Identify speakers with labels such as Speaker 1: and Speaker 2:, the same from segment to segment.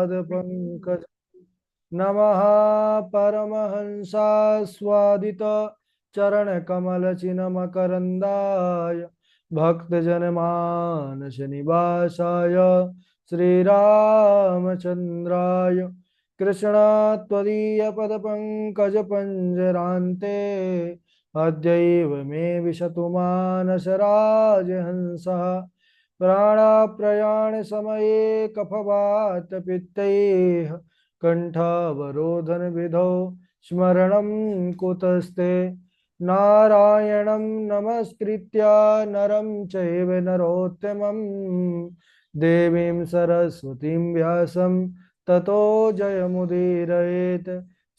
Speaker 1: पाद पंकज नमः परमहंसास्वादित चरण कमल चिन्मकरन्दाय भक्तजनमानस निवासाय श्रीरामचन्द्राय कृष्ण त्वदीय पदपङ्कज पंजरान्ते अद्यैव मे विशतु मानस राजहंसः प्राणाप्रयाण समये कफवात पित्तैः कंठावरोधन विधौ स्मरणं कुतस्ते नारायणं नमस्कृत्य नरं चैव नरोत्तमं देवीं सरस्वतीं व्यासं ततो जयमुदीरयेत्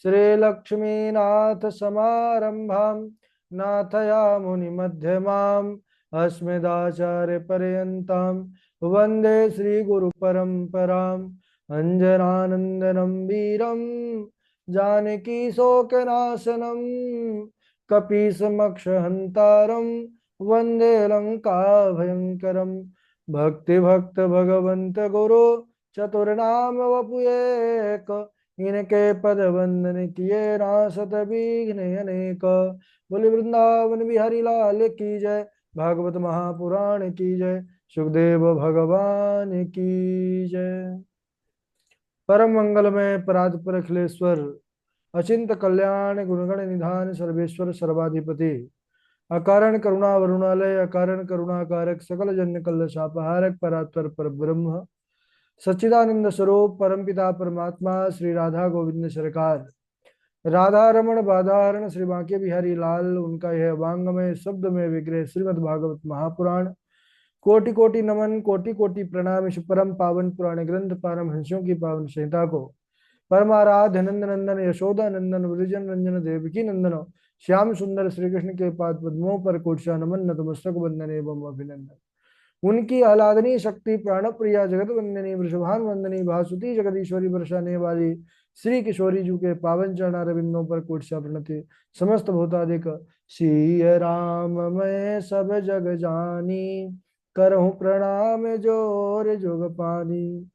Speaker 1: श्रीलक्ष्मीनाथ समारंभां नाथयामुनिमध्यमाम् अस्मदाचार्यपर्यन्तां वन्दे श्रीगुरुपरम्पराम् अंजनानंदनं वीरं जानकी शोकनाशनं कपीशमक्षहन्तारं वन्दे लङ्काभयङ्करं भक्तिभक्त भगवन्त गुरु चतुर्नाम वपुएक इनके पद वंदन किए नासत विघ्न अनेक। बोले वृंदावन बिहारी लाल की जय, भागवत महापुराण की जय, सुखदेव भगवान की जय। परम मंगलमय परात्पर अखिलेश्वर अचिंत कल्याण गुणगण निधान सर्वेश्वर सर्वाधिपति अकारण करुणा वरुणालय अकारण करुणाकारक सकल जन कल्ल शापहारक परात्पर पर ब्रह्म सच्चिदानंद स्वरूप परमपिता परमात्मा श्री राधा गोविंद सरकार राधा रमण बाधारण श्री बांके बिहारी लाल उनका यह वांगमय शब्द में विग्रह श्रीमद् भागवत महापुराण कोटि कोटि नमन कोटि कोटि प्रणाम। इस परम पावन पुराण ग्रंथ पारमहंसियों की पावन संहिता को परमाराध्य नंद नंदन यशोदा नंदन वृजन रंजन देवकी नंदन श्याम सुंदर श्री कृष्ण के पाद पद्मों पर कोटशा नमन नतमस्तक वंदन एवं अभिनंदन। उनकी आह्लादनीय शक्ति प्राण प्रिया जगत वंदनी वृषभान वंदनी भासुती जगदीश्वरी बरसाने वाली श्री किशोरी जी के पावन चरणारविंदों पर कोटशा प्रणति। समस्त भूतादिक सिय राम मैं सब जग जानी करहूं प्रणाम जोर जुग पानी।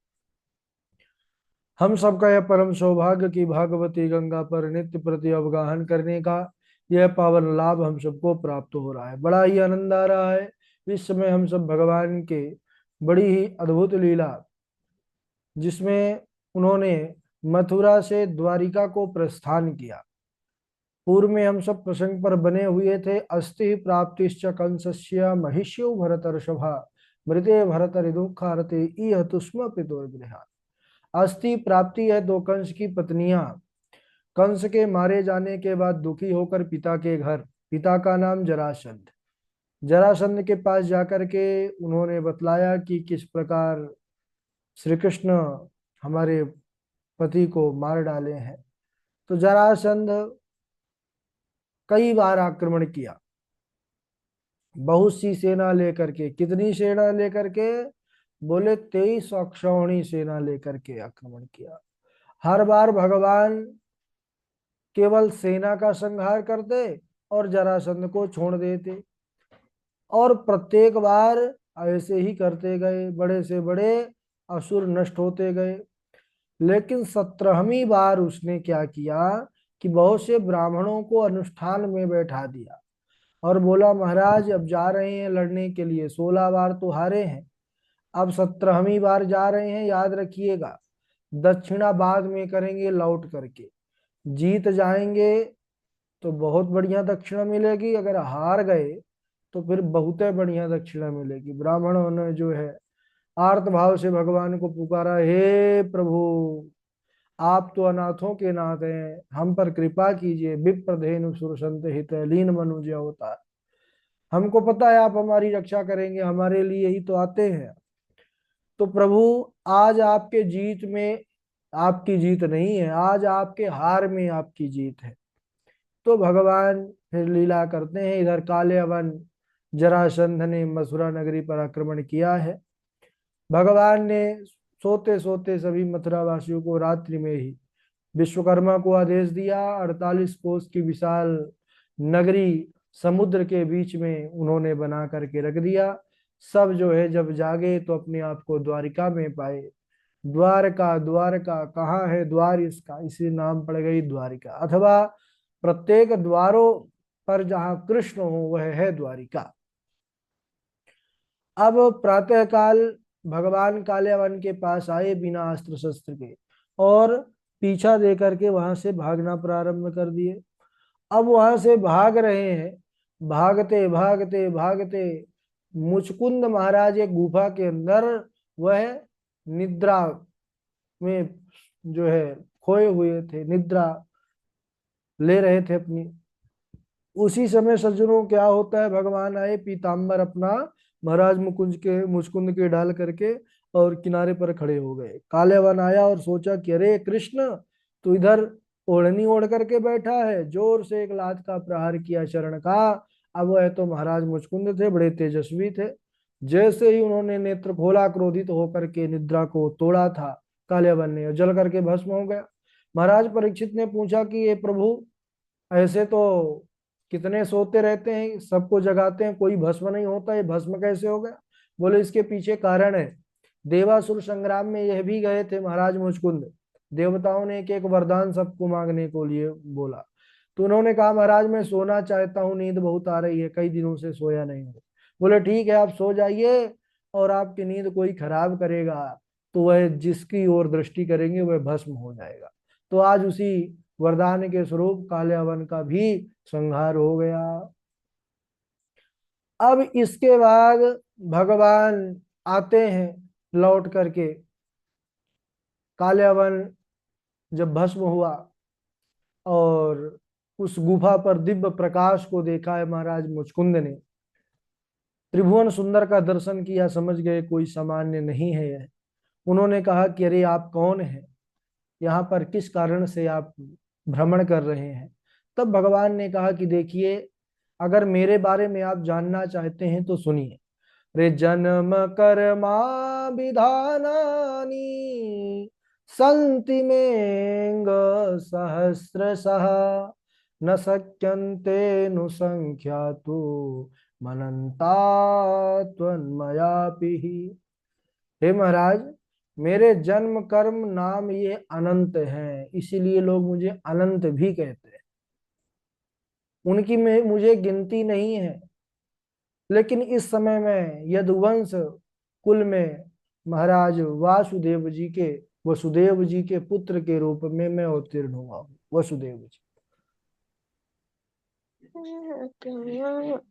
Speaker 1: हम सबका यह परम सौभाग्य की भागवती गंगा पर नित्य प्रति अवगाहन करने का यह पावन लाभ हम सबको प्राप्त हो रहा है। बड़ा ही आनंद आ रहा है। इस समय हम सब भगवान के बड़ी ही अद्भुत लीला जिसमें उन्होंने मथुरा से द्वारिका को प्रस्थान किया। पूर्व में हम सब प्रसंग पर बने हुए थे। अस्ति प्राप्तिश्च कंसस्य महिष्यो भरतर्षभा मृते भरत दुखारते इह तुष्म पितुर्गृहा। अस्थि प्राप्ति है दो कंस की पत्नियां कंस के मारे जाने के बाद दुखी होकर पिता के घर, पिता का नाम जरासंध, जरासंध के पास जाकर के उन्होंने बतलाया कि किस प्रकार श्री कृष्ण हमारे पति को मार डाले हैं। तो जरासंध कई बार आक्रमण किया, बहुत सी सेना लेकर के। कितनी सेना लेकर के? बोले 23 अक्षौहिणी सेना लेकर के आक्रमण किया। हर बार भगवान केवल सेना का संहार करते और जरासंध को छोड़ देते, और प्रत्येक बार ऐसे ही करते गए। बड़े से बड़े असुर नष्ट होते गए। लेकिन 17वीं बार उसने क्या किया कि बहुत से ब्राह्मणों को अनुष्ठान में बैठा दिया और बोला महाराज अब जा रहे हैं लड़ने के लिए, 16 बार तो हारे हैं, अब 17वीं बार जा रहे हैं, याद रखिएगा दक्षिणा बाद में करेंगे, लौट करके जीत जाएंगे तो बहुत बढ़िया दक्षिणा मिलेगी, अगर हार गए तो फिर बहुत बढ़िया दक्षिणा मिलेगी। ब्राह्मणों ने जो है आर्त भाव से भगवान को पुकारा, हे प्रभु आप तो अनाथों के नाथ हैं, हम पर कृपा कीजिए। विप्रधेनु सुरसंत हित लीन मनुज अवतार, हमको पता है आप हमारी रक्षा करेंगे, हमारे लिए ही तो आते हैं। तो प्रभु आज आपके जीत में आपकी जीत नहीं है, आज आपके हार में आपकी जीत है। तो भगवान फिर लीला करते हैं। इधर काल्यावन जरासंध ने मथुरा नगरी पर आक्रमण किया है। भगवान ने सोते सोते सभी मथुरा वासियों को रात्रि में ही विश्वकर्मा को आदेश दिया। 48 कोस की विशाल नगरी समुद्र के बीच में उन्होंने बना करके रख दिया। सब जो है जब जागे तो अपने आप को द्वारिका में पाए। द्वारका, द्वारका कहाँ है, द्वार इसका, इसी नाम पड़ गई द्वारिका। अथवा प्रत्येक द्वारों पर जहाँ कृष्ण हो वह है द्वारिका। अब प्रातःकाल भगवान काल्यावन के पास आए बिना अस्त्र शस्त्र के, और पीछा दे करके वहां से भागना प्रारंभ कर दिए। अब वहां से भाग रहे हैं, भागते भागते भागते मुचकुंद महाराज एक गुफा के अंदर वह निद्रा में जो है खोए हुए थे, निद्रा ले रहे थे अपनी। उसी समय सज्जनों क्या होता है, भगवान आए पीताम्बर अपना महाराज मुचकुंद के डाल करके और किनारे पर खड़े हो गए। काल्यावन आया और सोचा कि अरे कृष्ण, तू इधर ओढ़नी ओढ़ करके बैठा है। जोर से एक लात का प्रहार किया चरण का। अब वह तो महाराज मुचकुंद थे, बड़े तेजस्वी थे। जैसे ही उन्होंने नेत्र खोला, क्रोधित होकर के निद्रा को तोड़ा था काल्यावन ने, जल करके भस्म हो गया। महाराज परीक्षित ने पूछा कि ये प्रभु, ऐसे तो कितने सोते रहते हैं, सबको जगाते हैं, कोई भस्म नहीं होता, ये भस्म कैसे हो गया? बोले इसके पीछे कारण है। देवासुर संग्राम में यह भी गए थे महाराज मुचकुंद। देवताओं ने एक एक वरदान सबको मांगने को लिए बोला, तो उन्होंने कहा महाराज मैं सोना चाहता हूँ, नींद बहुत आ रही है, कई दिनों से सोया नहीं हूँ। बोले ठीक है, आप सो जाइए, और आपकी नींद कोई खराब करेगा तो वह जिसकी ओर दृष्टि करेंगे वह भस्म हो जाएगा। तो आज उसी वरदान के स्वरूप काल्यावन का भी संहार हो गया। अब इसके बाद भगवान आते हैं लौट करके। काल्यावन जब भस्म हुआ और उस गुफा पर दिव्य प्रकाश को देखा है महाराज मुचकुंद ने, त्रिभुवन सुंदर का दर्शन किया, समझ गए कोई सामान्य नहीं है यह। उन्होंने कहा कि अरे आप कौन हैं, यहाँ पर किस कारण से आप भ्रमण कर रहे हैं? तब भगवान ने कहा कि देखिए, अगर मेरे बारे में आप जानना चाहते हैं तो सुनिए। रे जन्म कर्मा विधानानि सन्ति मेंग सहस्रशः न शक्यन्ते नु संख्यातु मनन्ता त्वन्मयापि। हे महाराज, मेरे जन्म कर्म नाम ये अनंत हैं, इसीलिए लोग मुझे अनंत भी कहते हैं। उनकी में मुझे गिनती नहीं है। लेकिन इस समय में यदुवंश कुल में महाराज वसुदेव जी के पुत्र के रूप में मैं अवतीर्ण हुआ हूँ, वसुदेव जी।
Speaker 2: एक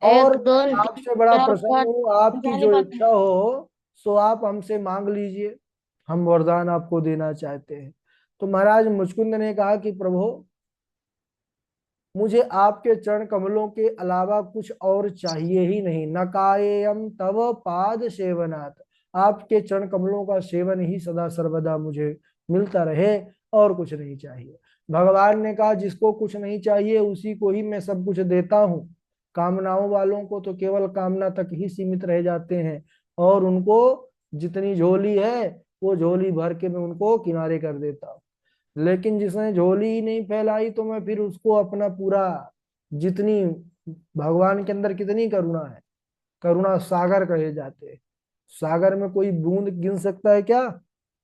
Speaker 1: और
Speaker 2: दो
Speaker 1: मैं
Speaker 2: तीन
Speaker 1: आपसे बड़ा
Speaker 2: चार
Speaker 1: प्रसन्न
Speaker 2: पाँच
Speaker 1: हूँ, आपकी
Speaker 2: वाली
Speaker 1: जो
Speaker 2: बात है।
Speaker 1: इच्छा हो सो आप हमसे मांग लीजिए, हम वरदान आपको देना चाहते हैं। तो महाराज मुचकुंद ने कहा कि प्रभु, मुझे आपके चरण कमलों के अलावा कुछ और चाहिए ही नहीं। न कायेयम तव पाद सेवनात्, आपके चरण कमलों का सेवन ही सदा सर्वदा मुझे मिलता रहे, और कुछ नहीं चाहिए। भगवान ने कहा जिसको कुछ नहीं चाहिए उसी को ही मैं सब कुछ देता हूँ। कामनाओं वालों को तो केवल कामना तक ही सीमित रह जाते हैं, और उनको जितनी झोली है वो झोली भर के मैं उनको किनारे कर देता हूँ। लेकिन जिसने झोली ही नहीं फैलाई तो मैं फिर उसको अपना पूरा, जितनी भगवान के अंदर कितनी करुणा है, करुणा सागर कहे जाते हैं। सागर में कोई बूंद गिन सकता है क्या?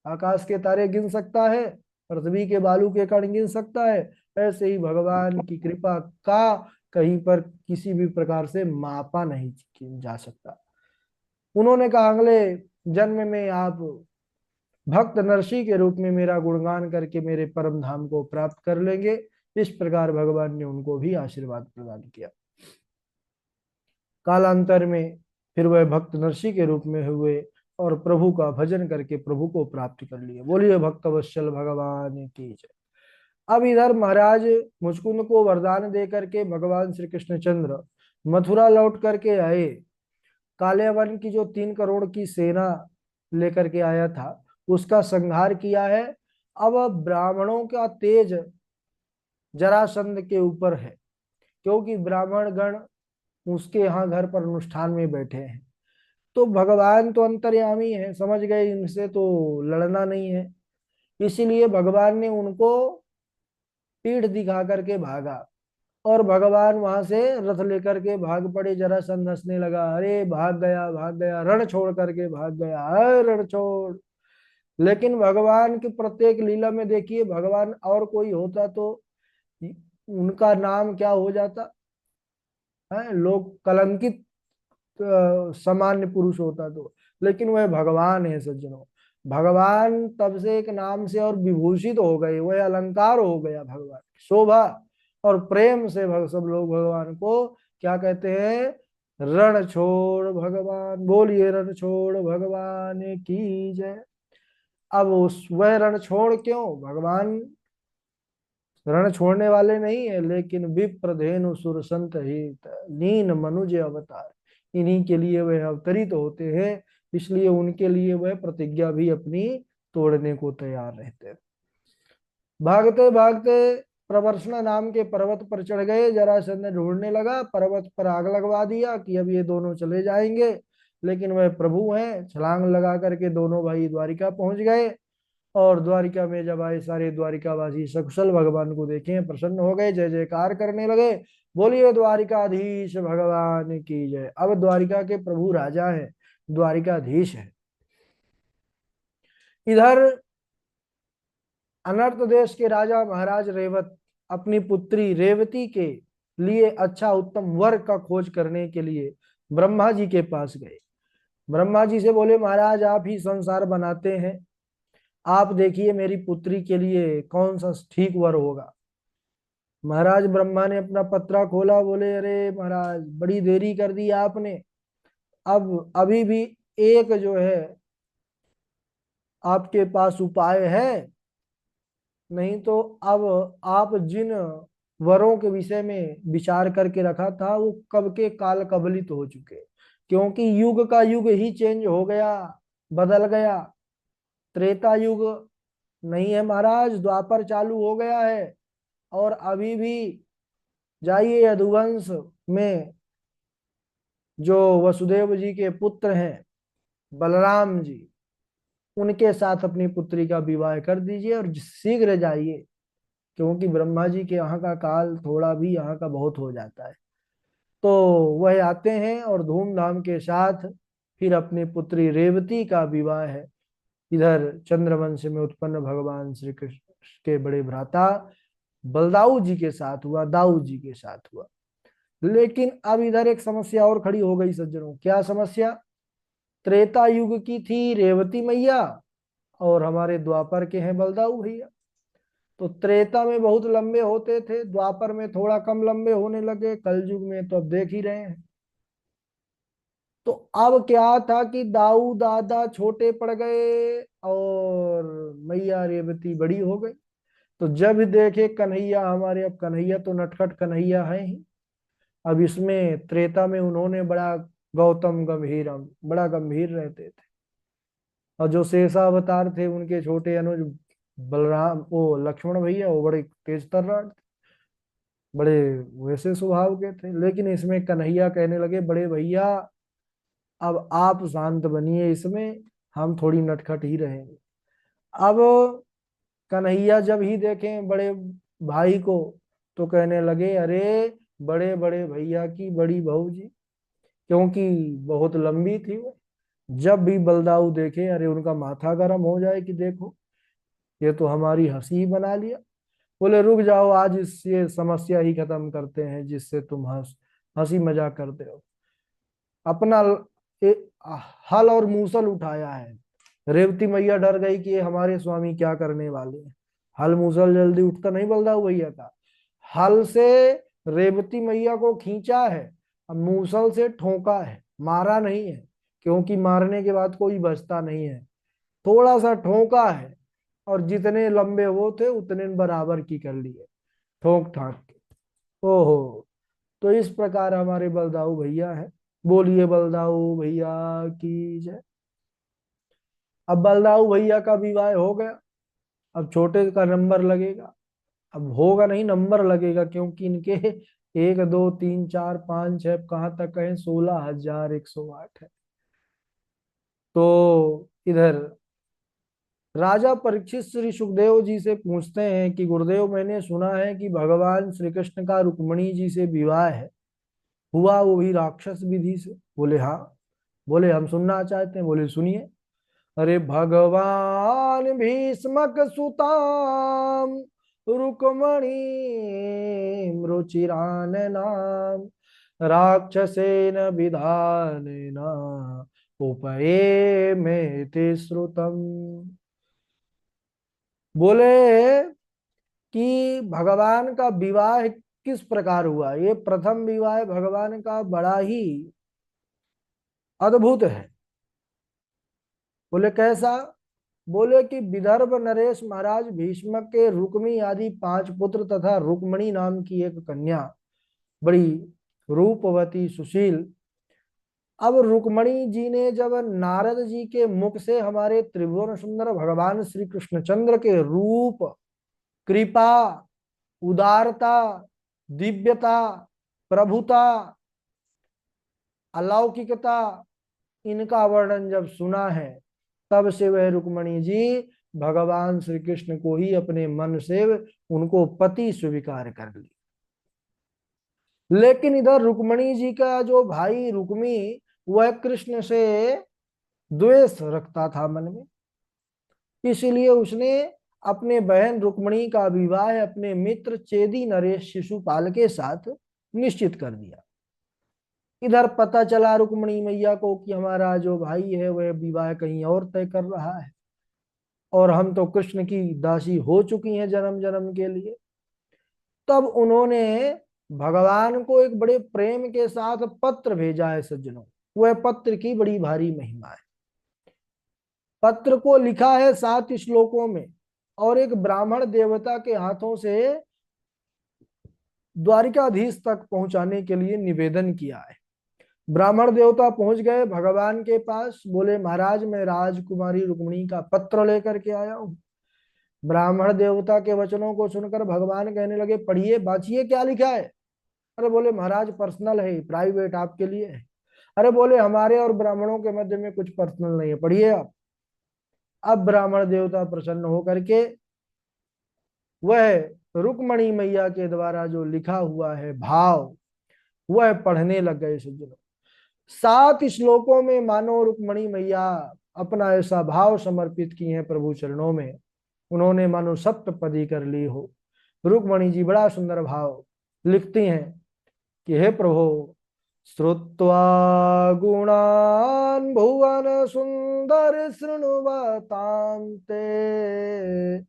Speaker 1: आकाश के तारे गिन सकता है? पृथ्वी के बालू के कण गिन सकता है? ऐसे ही भगवान की कृपा का कहीं पर किसी भी प्रकार से मापा नहीं जा सकता। उन्होंने कहा अगले जन्म में आप भक्त नरसी के रूप में मेरा गुणगान करके मेरे परम धाम को प्राप्त कर लेंगे। इस प्रकार भगवान ने उनको भी आशीर्वाद प्रदान किया। कालांतर में फिर वह भक्त नरसी के रूप में हुए और प्रभु का भजन करके प्रभु को प्राप्त कर लिए। बोलिए भक्त वत्सल भगवान की जय। अब इधर महाराज मुचकुंद को वरदान दे करके भगवान श्री कृष्णचंद्र मथुरा लौट करके आए। काल्यावन की जो 3 करोड़ की सेना लेकर के आया था उसका संहार किया है। अब ब्राह्मणों का तेज जरासंध के ऊपर है, क्योंकि ब्राह्मण गण उसके यहाँ घर पर अनुष्ठान में बैठे हैं। तो भगवान तो अंतर्यामी है, समझ गए इनसे तो लड़ना नहीं है। इसीलिए भगवान ने उनको पीठ दिखा करके भागा, और भगवान वहां से रथ लेकर के भाग पड़े। जरासंध हंसने लगा, अरे भाग गया भाग गया, रण छोड़ करके भाग गया, अरे रण छोड़। लेकिन भगवान की प्रत्येक लीला में देखिए, भगवान और कोई होता तो उनका नाम क्या हो जाता है, लोग कलंकित सामान्य पुरुष होता तो। लेकिन वह भगवान है सज्जनों। भगवान तब से एक नाम से और विभूषित हो गए, वह अलंकार हो गया भगवान की शोभा। और प्रेम से सब लोग भगवान को क्या कहते हैं, रण छोड़ भगवान। बोलिए रण छोड़ भगवान की जय। अब उस वह रण छोड़ क्यों, भगवान रण छोड़ने वाले नहीं है, लेकिन विप्र धेनु सुर संत हित नीन मनुज अवतार, इन्हीं के लिए वह अवतरित होते हैं। इसलिए उनके लिए वह प्रतिज्ञा भी अपनी तोड़ने को तैयार रहते हैं। भागते भागते प्रवर्षणा नाम के पर्वत पर चढ़ गए। जरासंध ढूंढने लगा, पर्वत पर आग लगवा दिया कि अब ये दोनों चले जाएंगे। लेकिन वह प्रभु हैं, छलांग लगा करके दोनों भाई द्वारिका पहुंच गए। और द्वारिका में जब आए, सारे द्वारिकावासी सकुशल भगवान को देखे, प्रसन्न हो गए, जय जयकार करने लगे। बोलिए द्वारिकाधीश भगवान की जय। अब द्वारिका के प्रभु राजा है, द्वारिकाधीश है। इधर अनर्त देश के राजा महाराज रेवत अपनी पुत्री रेवती के लिए अच्छा उत्तम वर का खोज करने के लिए ब्रह्मा जी के पास गए। ब्रह्मा जी से बोले, महाराज आप ही संसार बनाते हैं, आप देखिए मेरी पुत्री के लिए कौन सा ठीक वर होगा। महाराज ब्रह्मा ने अपना पत्रा खोला, बोले अरे महाराज बड़ी देरी कर दी आपने। अब अभी भी एक जो है आपके पास उपाय है, नहीं तो अब आप जिन वरों के विषय में विचार करके रखा था वो कब के काल कबलित हो चुके। क्योंकि युग का युग ही चेंज हो गया, बदल गया। त्रेता युग नहीं है महाराज, द्वापर चालू हो गया है। और अभी भी जाइए यदुवंश में जो वसुदेव जी के पुत्र हैं बलराम जी, उनके साथ अपनी पुत्री का विवाह कर दीजिए और शीघ्र जाइए। क्योंकि ब्रह्मा जी के यहाँ का काल थोड़ा भी यहाँ का बहुत हो जाता है। तो वह आते हैं और धूमधाम के साथ फिर अपनी पुत्री रेवती का विवाह है इधर चंद्रवंश में उत्पन्न भगवान श्री कृष्ण के बड़े भ्राता बलदाऊ जी के साथ हुआ, दाऊ जी के साथ हुआ। लेकिन अब इधर एक समस्या और खड़ी हो गई सज्जनों। क्या समस्या? त्रेता युग की थी रेवती मैया और हमारे द्वापर के हैं बलदाऊ भैया। तो त्रेता में बहुत लंबे होते थे, द्वापर में थोड़ा कम लंबे होने लगे, कल युग में तो अब देख ही रहे हैं। तो अब क्या था कि दाऊ दादा छोटे पड़ गए और मैया रेवती बड़ी हो गई। तो जब देखे कन्हैया हमारे, अब कन्हैया तो नटखट कन्हैया है ही। अब इसमें त्रेता में उन्होंने बड़ा गौतम गंभीरम, बड़ा गंभीर रहते थे। और जो शेषावतार थे उनके छोटे अनुज बलराम, वो लक्ष्मण भैया, वो बड़े तेज तर्रार थे, बड़े वैसे स्वभाव के थे। लेकिन इसमें कन्हैया कहने लगे, बड़े भैया अब आप शांत बनिए, इसमें हम थोड़ी नटखट ही रहेंगे। अब कन्हैया जब ही देखें बड़े भाई को तो कहने लगे, अरे बड़े बड़े भैया की बड़ी बहू जी, क्योंकि बहुत लंबी थी वो। जब भी बलदाऊ देखे, अरे उनका माथा गर्म हो जाए कि देखो ये तो हमारी हंसी बना लिया। बोले रुक जाओ, आज इस ये समस्या ही खत्म करते हैं जिससे तुम हंसी मजाक करते हो। अपना हल और मूसल उठाया है। रेवती मैया डर गई कि ये हमारे स्वामी क्या करने वाले हैं। हल मूसल जल्दी उठता नहीं बलदाऊ भैया का। हल से रेवती मैया को खींचा है, अब मूसल से ठोका है, मारा नहीं है, क्योंकि मारने के बाद कोई बचता नहीं है। थोड़ा सा ठोका है और जितने लंबे वो थे उतने बराबर की कर लिए, ठोक ठाक के। ओहो, तो इस प्रकार हमारे बलदाऊ भैया है। बोलिए बलदाऊ भैया की जय। अब बलदाऊ भैया का विवाह हो गया, अब छोटे का नंबर लगेगा। अब होगा नहीं, नंबर लगेगा, क्योंकि इनके 1 2 3 4 5 6 कहाँ तक कहें, 16,108 है। तो इधर राजा परीक्षित श्री सुखदेव जी से पूछते हैं कि गुरुदेव मैंने सुना है कि भगवान श्री कृष्ण का रुक्मणी जी से विवाह है, हुआ वो भी राक्षस विधि से। बोले हाँ। बोले हम सुनना चाहते हैं। बोले सुनिए। अरे भगवान भीष्मक सुताम रुक्मणी रुचिराननाम राक्षसेन विधानेन उपये में ते श्रुतम। बोले कि भगवान का विवाह किस प्रकार हुआ। ये प्रथम विवाह भगवान का बड़ा ही अद्भुत है। बोले कैसा। बोले कि विदर्भ नरेश महाराज भीष्म के रुक्मी आदि 5 पुत्र तथा रुक्मणी नाम की एक कन्या, बड़ी रूपवती सुशील। अब रुक्मणी जी ने जब नारद जी के मुख से हमारे त्रिभुवन सुंदर भगवान श्री कृष्णचंद्र के रूप, कृपा, उदारता, दिव्यता, प्रभुता, अलौकिकता, इनका वर्णन जब सुना है, तब से वह रुक्मणी जी भगवान श्री कृष्ण को ही अपने मन से उनको पति स्वीकार कर ली। लेकिन इधर रुक्मणी जी का जो भाई रुक्मी, वह कृष्ण से द्वेष रखता था मन में। इसलिए उसने अपने बहन रुक्मणी का विवाह अपने मित्र चेदी नरेश शिशुपाल के साथ निश्चित कर दिया। इधर पता चला रुक्मणी मैया को कि हमारा जो भाई है वह विवाह कहीं और तय कर रहा है, और हम तो कृष्ण की दासी हो चुकी हैं जन्म जन्म के लिए। तब उन्होंने भगवान को एक बड़े प्रेम के साथ पत्र भेजा है सज्जनों। वह पत्र की बड़ी भारी महिमा है। पत्र को लिखा है 7 श्लोकों में, और एक ब्राह्मण देवता के हाथों से द्वारिकाधीश तक पहुंचाने के लिए निवेदन किया है। ब्राह्मण देवता पहुंच गए भगवान के पास। बोले महाराज, मैं राजकुमारी रुक्मिणी का पत्र लेकर के आया हूं। ब्राह्मण देवता के वचनों को सुनकर भगवान कहने लगे, पढ़िए, बाँचिए, क्या लिखा है। अरे बोले महाराज, पर्सनल है, प्राइवेट आपके लिए है। अरे बोले हमारे और ब्राह्मणों के मध्य में कुछ पर्सनल नहीं है, पढ़िए आप। अब ब्राह्मण देवता प्रसन्न होकर के वह रुक्मणी मैया के द्वारा जो लिखा हुआ है भाव, वह पढ़ने लग गए सज्जनों। 7 श्लोकों में मानो रुक्मणी मैया अपना ऐसा भाव समर्पित किए हैं प्रभु चरणों में, उन्होंने मानो सप्तपदी कर ली हो। रुक्मणी जी बड़ा सुंदर भाव लिखती हैं कि हे प्रभु, श्रुत्वा गुणान् भुवन सुंदर शृण्वतां ते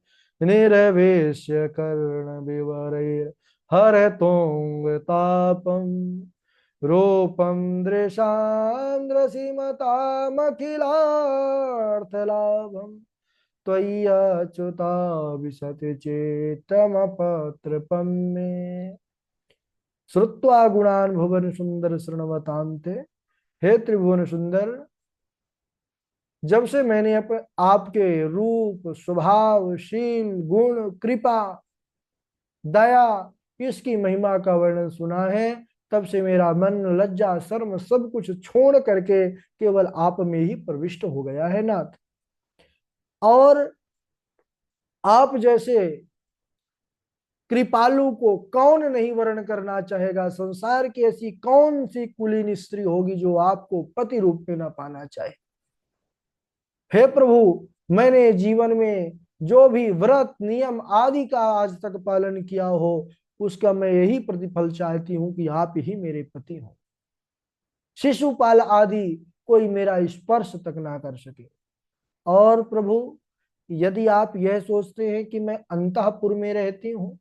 Speaker 1: निर्वेश्य कर्ण विवरैर् हरतोंगतापम् रूपम दृशान्द्रसीमतामखिलार्थलाभम त्वय्यच्युता विशति चेतमपत्रपं मे। श्रुत्वा गुणान् भुवन सुंदर शृण्वतान्ते। हे त्रिभुवन सुंदर, जब से मैंने आपके रूप, स्वभाव, शील, गुण, कृपा, दया, इसकी महिमा का वर्णन सुना है, तब से मेरा मन लज्जा शर्म सब कुछ छोड़ करके केवल आप में ही प्रविष्ट हो गया है नाथ। और आप जैसे कृपालु को कौन नहीं वर्ण करना चाहेगा। संसार की ऐसी कौन सी कुलीन स्त्री होगी जो आपको पति रूप में न पाना चाहे। हे प्रभु, मैंने जीवन में जो भी व्रत नियम आदि का आज तक पालन किया हो, उसका मैं यही प्रतिफल चाहती हूं कि आप ही मेरे पति हो। शिशुपाल आदि कोई मेरा स्पर्श तक ना कर सके। और प्रभु, यदि आप यह सोचते हैं कि मैं अंतःपुर में रहती हूं,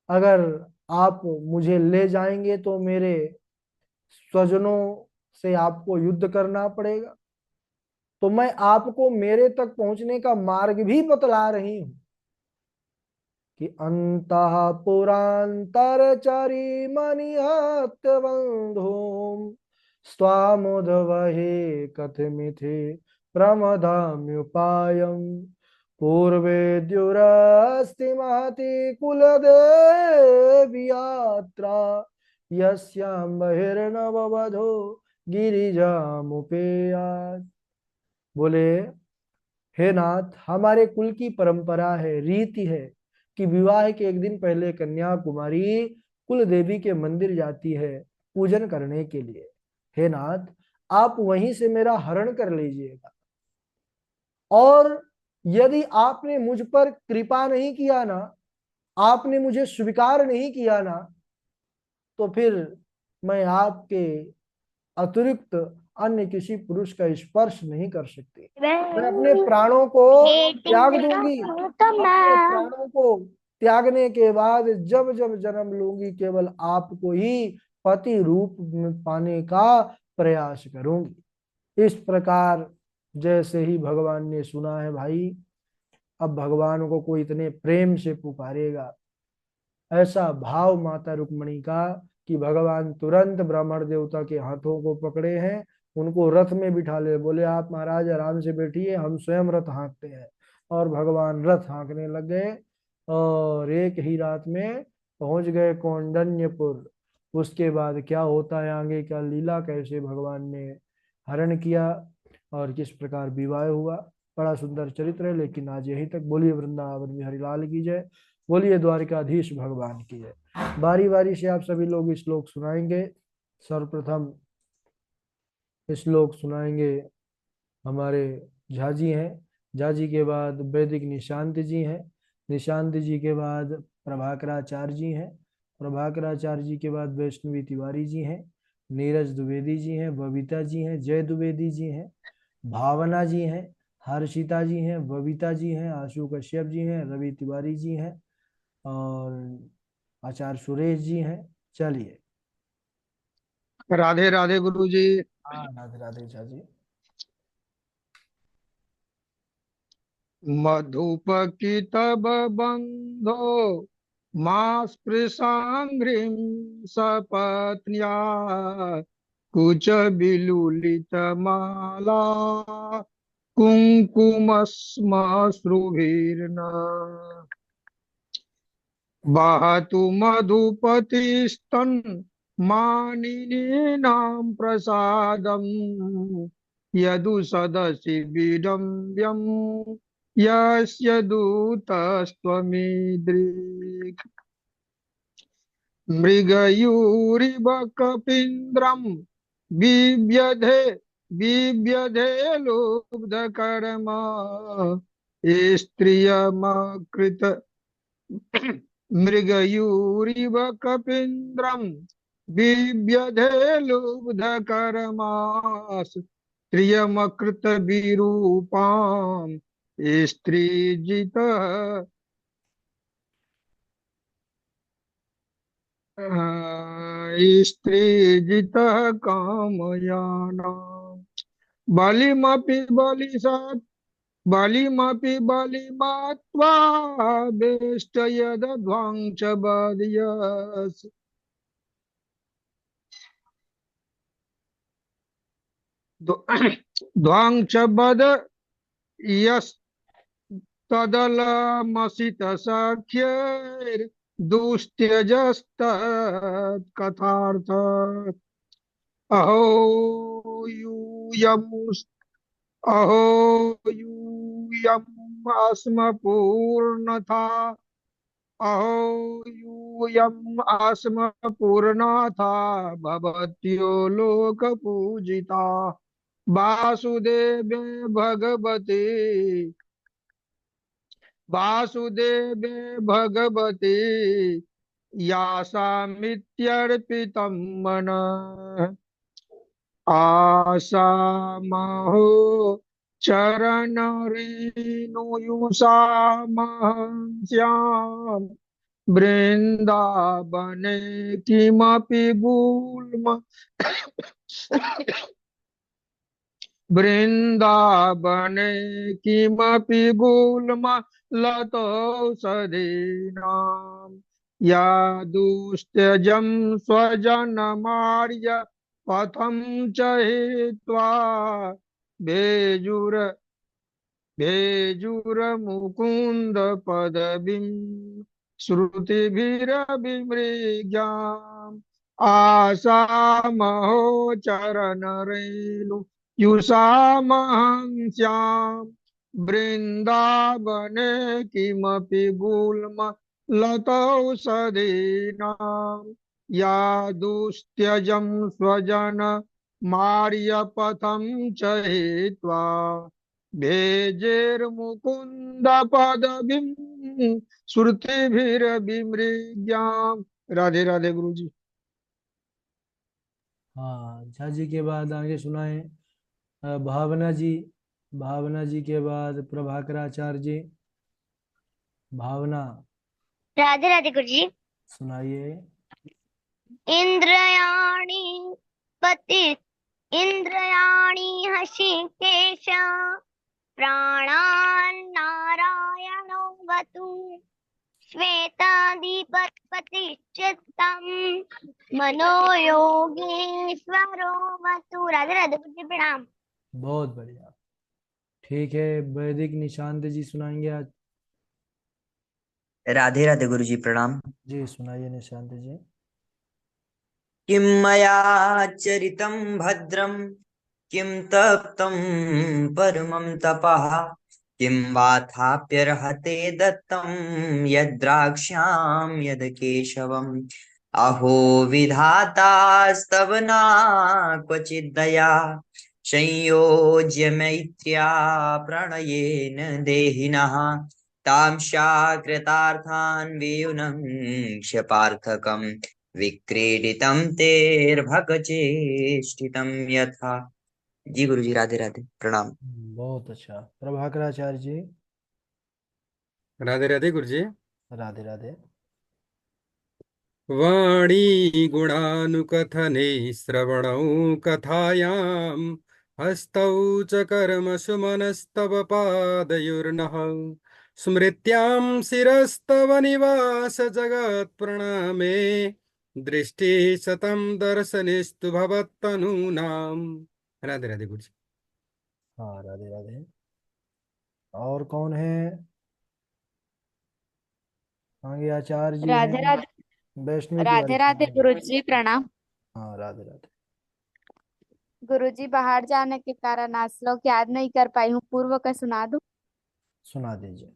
Speaker 1: अगर आप मुझे ले जाएंगे तो मेरे स्वजनों से आपको युद्ध करना पड़ेगा, तो मैं आपको मेरे तक पहुंचने का मार्ग भी बतला रही हूं कि अंतःपुरांतरचरी मनिहत्य बंधुम स्वामुदवहे कथमिथे प्रमदाम्युपायम पूर्वे द्युरस्ति महति कुलदेवी यात्रा यस्यां बहिर्नववधो गिरिजामुपेयात्। बोले हे नाथ, हमारे कुल की परंपरा है, रीति है कि विवाह के एक दिन पहले कन्या कुमारी कुल देवी के मंदिर जाती है पूजन करने के लिए। हे नाथ, आप वहीं से मेरा हरण कर लीजिएगा। और यदि आपने मुझ पर कृपा नहीं किया ना, आपने मुझे स्वीकार नहीं किया ना, तो फिर मैं आपके अतिरिक्त अन्य किसी पुरुष का स्पर्श नहीं कर सकती। मैं अपने प्राणों को त्याग दूंगी। अपने प्राणों को त्यागने के बाद जब जब जन्म लूंगी, केवल आपको ही पति रूप में पाने का प्रयास करूंगी। इस प्रकार जैसे ही भगवान ने सुना है भाई, अब भगवान को कोई इतने प्रेम से पुकारेगा, ऐसा भाव माता रुक्मणी का कि भगवान तुरंत ब्राह्मण देवता के हाथों को पकड़े हैं, उनको रथ में बिठा ले, बोले आप महाराज आराम से बैठिए, हम स्वयं रथ हाँकते हैं। और भगवान रथ हाँकने लग गए और एक ही रात में पहुंच गए कौंडन्यपुर। उसके बाद क्या होता है आगे का लीला, कैसे भगवान ने हरण किया और किस प्रकार विवाह हुआ, बड़ा सुंदर चरित्र है। लेकिन आज यहीं तक। बोलिए वृंदावन बिहारी लाल की जय, बोलिए द्वारिकाधीश भगवान की जय। बारी बारी से आप सभी लोग श्लोक सुनाएंगे। सर्वप्रथम श्लोक सुनाएंगे हमारे झा जी हैं, झा जी के बाद वैदिक निशांत जी हैं, निशांत जी के बाद प्रभाकराचार्य जी हैं, प्रभाकराचार्य जी के बाद वैष्णवी तिवारी जी हैं, नीरज द्विवेदी जी हैं, बबीता जी हैं, जय द्विवेदी जी हैं, भावना जी हैं, हर्षिता जी हैं, बबीता जी हैं, आशु कश्यप जी हैं, रवि तिवारी जी हैं और आचार्य सुरेश जी हैं। चलिए।
Speaker 2: राधे राधे गुरु जी।
Speaker 1: हाँ राधे राधे झा जी।
Speaker 2: मधुप की तब बंधो मां स्पृशांघ्रिम सपत्न्या कुच विलुलित माला कुंकुमस्मश्रुभिर्न वहतु मधुपतिस्तन मानिनीनां प्रसादम् यदु सदसि विडम्ब्यम् यस्य दूतस्त्वमीदृक् मृगयूरिव कपीन्द्रम् बिभ्यधे बिभ्यधे लुब्धकर्मा स्त्रियमकृत मृगयूरिव कपीन्द्रम् बिभ्यधे लुब्धकर्मास् त्रियमकृत विरूपाम् स्त्रीजितः स्त्रीजितः कामयानाम् बलिमपि बलिसात् बलिमपि बलिमात्वा वेष्टयदध्वांस बर्यस् ध्वांस बद यस्तदलमसित सख्यैर्दुस्त्यजस्तत्कथार्थ अहो यूयम् अहो यूयम् अस्म पूर्णथा अहो यूयम् अस्म पूर्णथा भवत्यो लोकपूजिता वासुदेवे भगवते वासुदेवे भगवते यासामित्यर्पितं मनः आसामहो चरणरेणुयुषामहंस्याम् वृन्दावने किमपि गुल्म वृन्दावने किमपि गुल्म लतौषधीनाम् या दुस्त्यजं स्वजनमार्य पथं च हित्वा भेजुर भेजुरमुकुन्द पदवीं श्रुतिभिरभिमृग्याम् आसामहो चरणरेणु युषामहंस्याम् वृन्दावने किमपि गुल्म लतौषधीनाम् या दुस्त्यजं स्वजन मार्यपथं च हित्वा भेजेर्मुकुन्द पदवीं श्रुतिभिरभिमृग्याम्। राधे राधे गुरु जी।
Speaker 1: हाँ, झा जी के बाद आगे सुनाए भावना जी। भावना जी के बाद प्रभाकराचार्य जी। भावना,
Speaker 3: राधे राधे गुरु जी।
Speaker 1: सुनाइए।
Speaker 3: इंद्रयाणी पति इंद्रयाणी हृषिकेश प्राणान्नारायणो वतु श्वेताधिपतिश्चित्तम् मनो योगेश्वरो वतु। राधे राधे गुरु जी प्रणाम।
Speaker 1: बहुत बढ़िया। ठीक है, वैदिक निशांत जी सुनाएंगे आज।
Speaker 4: राधे राधे गुरु जी प्रणाम।
Speaker 1: जी सुनाइए निशांत जी।
Speaker 4: किं मया चरितं भद्रं किं तप्तं परमं तपः किं वाथाप्यर्हते दत्तं यद्राक्ष्यां यद् केशवम् अहो विधातास्तव न क्वचिद्दया संयोज्य मैत्र्या प्रणयेन देहिनः तां शाकृतार्थान् वियुनं क्षपार्थकम् विक्रीडितं तेर्भगचेष्टितं यथा। जी गुरु जी राधे राधे प्रणाम।
Speaker 1: बहुत अच्छा। प्रभाकराचार्य जी।
Speaker 5: राधे राधे गुरु जी।
Speaker 1: राधे राधे।
Speaker 5: वाणी गुणानुकथने श्रवणौ कथायां हस्तौ च कर्मसु मनस्तव पादयोर्नः स्मृत्यां शिरस्तव निवास जगत्प्रणामे दृष्टि सतं दर्शनेस्तु भवत्तनूनां। राधे राधे गुरु जी।
Speaker 1: हाँ, राधे राधे। और कौन है आगे? आचार्य जी हैं।
Speaker 6: राधे राधे।
Speaker 1: वैष्णवी तिवारी
Speaker 6: राधे राधे
Speaker 1: सुनाएंगे।
Speaker 6: गुरु जी प्रणाम।
Speaker 1: हाँ, राधे राधे।
Speaker 6: गुरु जी बाहर जाने के कारण आज श्लोक याद नहीं कर पाई हूँ, पूर्व का सुना दूं।
Speaker 1: सुना दीजिए।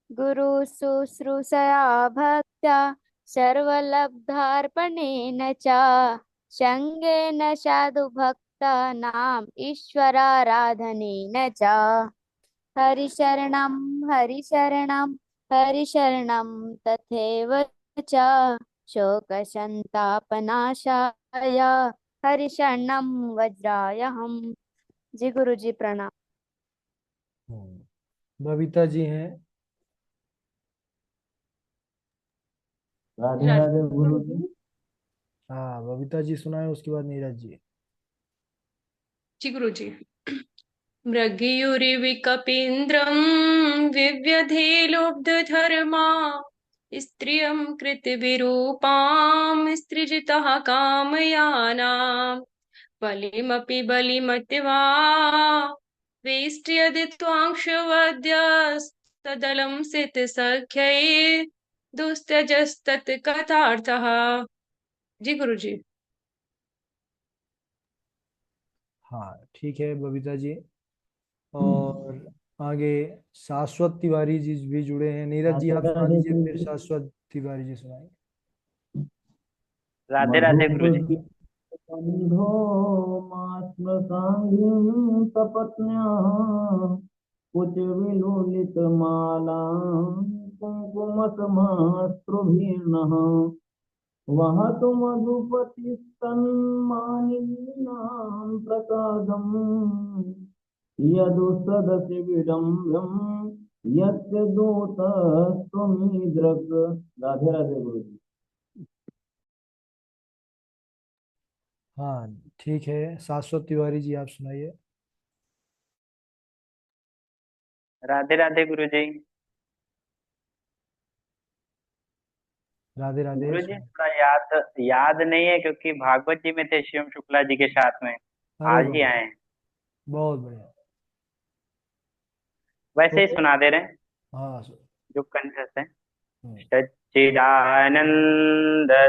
Speaker 6: गुरु शुश्रूषया भक्त्या सर्वलब्धार्पणेन च संगेन साधु भक्तानाम् ईश्वराराधनेन च हरिशरणं हरिशरणं हरिशरणं तथैव च शोकसन्तापनाशाय हरिशरणं वज्रायहम्। जी गुरु जी प्रणाम।
Speaker 1: बबीता जी हैं।
Speaker 7: राधे राधे गुरु जी।
Speaker 1: हाँ, बबीता जी सुनाए, उसके बाद नीरज जी।
Speaker 8: जी गुरु जी। मृगयुरिविकपीन्द्रं विव्यधेलुब्धधर्मा स्त्रियं कृतविरूपां स्त्रीजितः कामयानां बलिमपि बलिमतिवा वेष्ट्यदित्वांशवद्यस्तदलं सितसख्यै दुस्त्यजस्तत्कथार्थः। जी गुरु जी।
Speaker 1: हाँ, ठीक है बबीता जी। और आगे शाश्वत तिवारी जी भी जुड़े हैं। नीरज जी
Speaker 7: राधे
Speaker 1: आप सुना
Speaker 7: राधे
Speaker 1: दीजिए,
Speaker 7: गुरु
Speaker 1: फिर
Speaker 7: जी।
Speaker 1: शाश्वत तिवारी जी सुनाएंगे।
Speaker 9: राधे राधे गुरु जी।
Speaker 7: मधुकृत बंधो मास्मृतांगीं सपत्न्याः कुचविलुलित मालां कुङ्कुमसमास्त्रुभिर्नः वहतु मधुपतिस्तन्मानिनीनां प्रसादम् यदुसदसि विडम्बम् यस्य दूतस्त्वमीदृक्। राधे राधे गुरु जी।
Speaker 1: हाँ, ठीक है, शाश्वत तिवारी जी आप सुनाइए।
Speaker 9: राधे राधे गुरु जी।
Speaker 1: राधे राधे
Speaker 9: गुरु जी थोड़ा याद याद नहीं है क्योंकि भागवत जी में थे शिवम शुक्ला जी के साथ में,
Speaker 1: अरे
Speaker 9: आज ही
Speaker 1: बहुत
Speaker 9: आए हैं।
Speaker 1: बहुत बढ़िया।
Speaker 9: वैसे ही
Speaker 1: तो
Speaker 9: सुना दे रहे हैं
Speaker 1: हाँ,
Speaker 9: जो कंठस्थ है।
Speaker 1: हम्म,
Speaker 9: सच्चिदानंद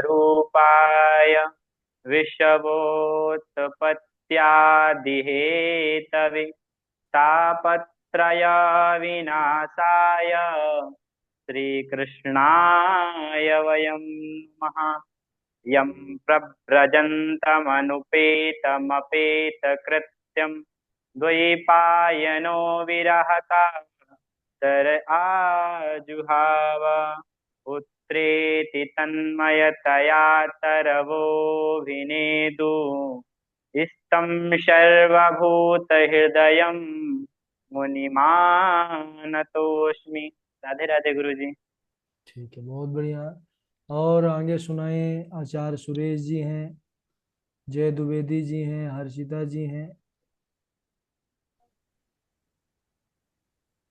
Speaker 9: रूपाय विश्वोत्पत्त्यादिहेतवे तापत्रय विनाशाय श्रीकृष्णाय वयं नमः। यं प्रव्रजन्तमनुपेतमपेतकृत्यं द्वैपायनो विरह कातर आजुहाव पुत्रेति तन्मयतया तरवोऽभिनेदु इष्टं सर्वभूतहृदयं मुनिमानतोऽस्मि। राधे राधे गुरु जी।
Speaker 1: ठीक है, बहुत बढ़िया। और आगे सुनाए, आचार्य सुरेश जी हैं, जय द्विवेदी जी हैं, हर्षिता जी हैं।